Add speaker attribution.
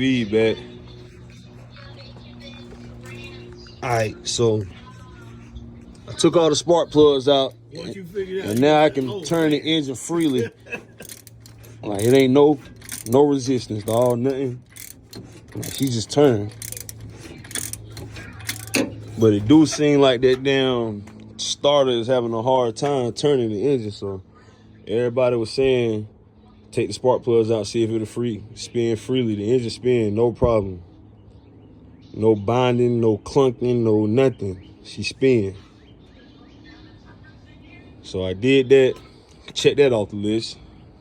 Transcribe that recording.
Speaker 1: Feedback. Alright, so I took all the spark plugs out, and now I can turn the engine freely. Like it ain't no resistance, dog, nothing. Like she just turned. But it do seem like that damn starter is having a hard time turning the engine, so everybody was saying take the spark plugs out, see if it'll spin freely. The engine spin, no problem. No binding, no clunking, no nothing. She spin. So I did that, checked that off the list.